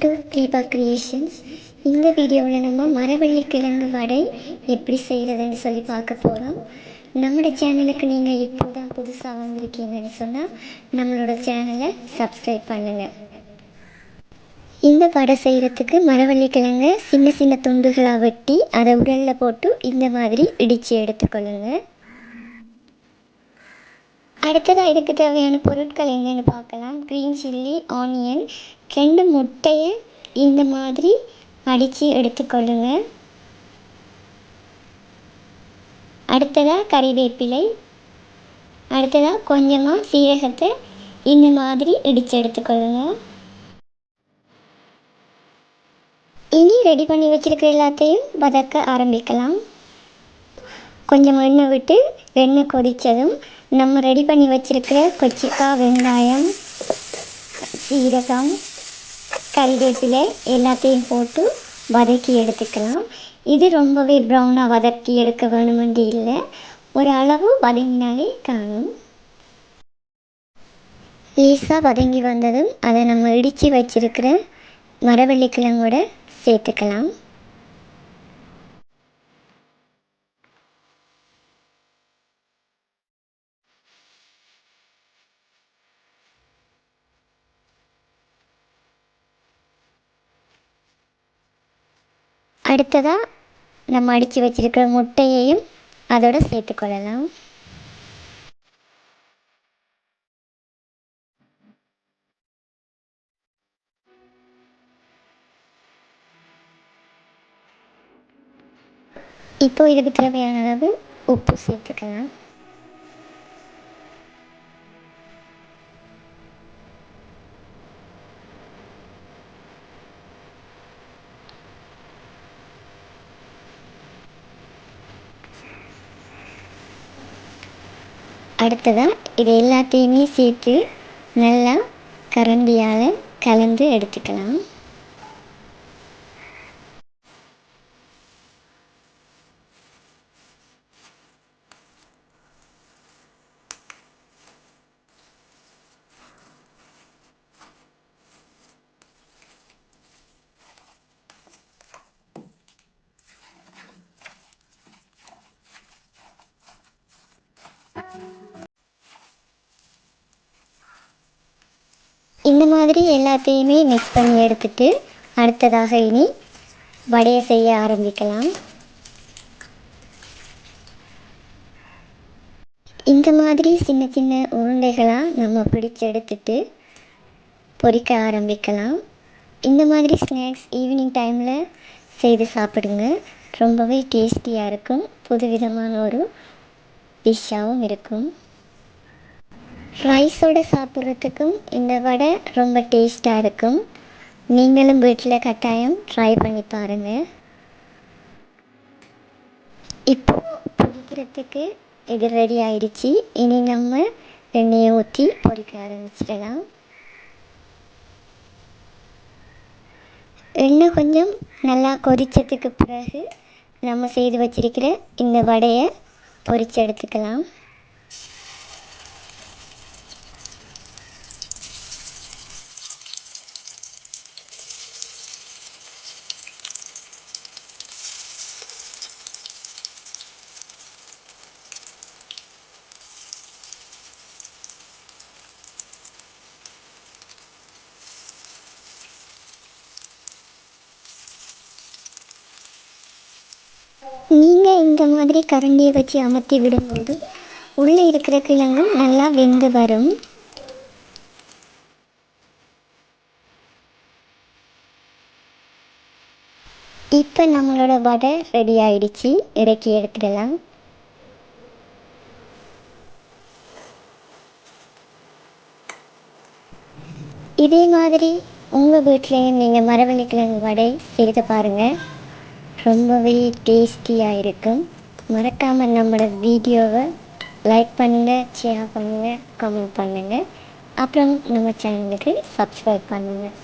To Deepa creations. இந்த வீடியோவில் நம்ம மரவள்ளி கிழங்கு வடை எப்படி செய்கிறதுன்னு சொல்லி பார்க்க போகிறோம். நம்மளோட சேனலுக்கு நீங்கள் இப்போ தான் புதுசாக வந்திருக்கீங்கன்னு சொன்னால் நம்மளோட சேனலை சப்ஸ்கிரைப் பண்ணுங்கள். இந்த வடை செய்கிறதுக்கு மரவள்ளி கிழங்கை சின்ன சின்ன துண்டுகளாக வெட்டி அதை உடலில் போட்டு இந்த மாதிரி இடித்து எடுத்துக்கொள்ளுங்க. அடுத்ததாக இதுக்கு தேவையான பொருட்கள் என்னென்னு பார்க்கலாம். க்ரீன் சில்லி, ஆனியன், 2 முட்டையை இந்த மாதிரி அடித்து எடுத்துக்கொள்ளுங்க. அடுத்ததாக கறிவேப்பிலை, அடுத்ததாக கொஞ்சமாக சீரகத்தை இந்த மாதிரி இடித்து எடுத்துக்கொள்ளுங்க. இனி ரெடி பண்ணி வச்சுருக்கிற எல்லாத்தையும் வதக்க ஆரம்பிக்கலாம். கொஞ்சம் எண்ணெய் விட்டு எண்ணெய் கொதித்ததும் நம்ம ரெடி பண்ணி வச்சுருக்கிற கொச்சிக்காய், வெங்காயம், சீரகம், கறிவேப்பிலை எல்லாத்தையும் போட்டு வதக்கி எடுத்துக்கலாம். இது ரொம்பவே ப்ரௌனாக வதக்கி எடுக்க வேணுமென்று இல்லை, ஒரு அளவு வதங்கினாலே காணும். லேசாக வதங்கி வந்ததும் அதை நம்ம இடித்து வச்சுருக்கிற மரவள்ளி கிழங்கோட சேர்த்துக்கலாம். அடுத்ததாக நம்ம அடித்து வச்சுருக்கிற முட்டையையும் அதோடு சேர்த்துக்கொள்ளலாம். இப்போது இதுக்கு தேவையான அளவு உப்பு சேர்த்துக்கலாம். அடுத்ததாக இது எல்லாத்தையுமே சேர்த்து நல்லா கரண்டியால் கலந்து எடுத்துக்கலாம். இந்த மாதிரி எல்லாத்தையுமே மிக்ஸ் பண்ணி எடுத்துட்டு அடுத்ததாக இனி வடையை செய்ய ஆரம்பிக்கலாம். இந்த மாதிரி சின்ன சின்ன உருண்டைகளாக நம்ம பிடிச்சு எடுத்துட்டு பொரிக்க ஆரம்பிக்கலாம். இந்த மாதிரி ஸ்நாக்ஸ் ஈவினிங் டைமில் செய்து சாப்பிடுங்க. ரொம்பவே டேஸ்டியாக இருக்கும், புதுவிதமான ஒரு டிஷ்ஷாகவும் இருக்கும். ரைஸோடு சாப்பிட்றதுக்கும் இந்த வடை ரொம்ப டேஸ்ட்டாக இருக்கும். நீங்களும் வீட்டில் கட்டாயம் ட்ரை பண்ணி பாருங்கள். இப்போது பொரிக்கிறதுக்கு இது ரெடி ஆயிடுச்சு. இனி நம்ம எண்ணெயை ஊற்றி பொரிக்க ஆரம்பிச்சிடலாம். எண்ணெய் கொஞ்சம் நல்லா கொதித்ததுக்கு பிறகு நம்ம செய்து வச்சிருக்கிற இந்த வடையை பொரித்து எடுத்துக்கலாம். நீங்கள் இந்த மாதிரி கரண்டியை வச்சு அமர்த்தி விடும்போது உள்ளே இருக்கிற கிழங்கும் நல்லா வெந்து வரும். இப்போ நம்மளோட வடை ரெடி ஆயிடுச்சு, இறக்கி எடுத்துடலாம். இதே மாதிரி உங்கள் வீட்லேயும் நீங்கள் மரவள்ளி கிழங்கு வடை செய்து பாருங்கள். ரொம்பவே டேஸ்டியாக இருக்கும். மறக்காமல் நம்மளோட வீடியோவை லைக் பண்ணுங்கள், ஷேர் பண்ணுங்கள், கமெண்ட் பண்ணுங்கள். அப்புறம் நம்ம சேனலுக்கு சப்ஸ்கிரைப் பண்ணுங்கள்.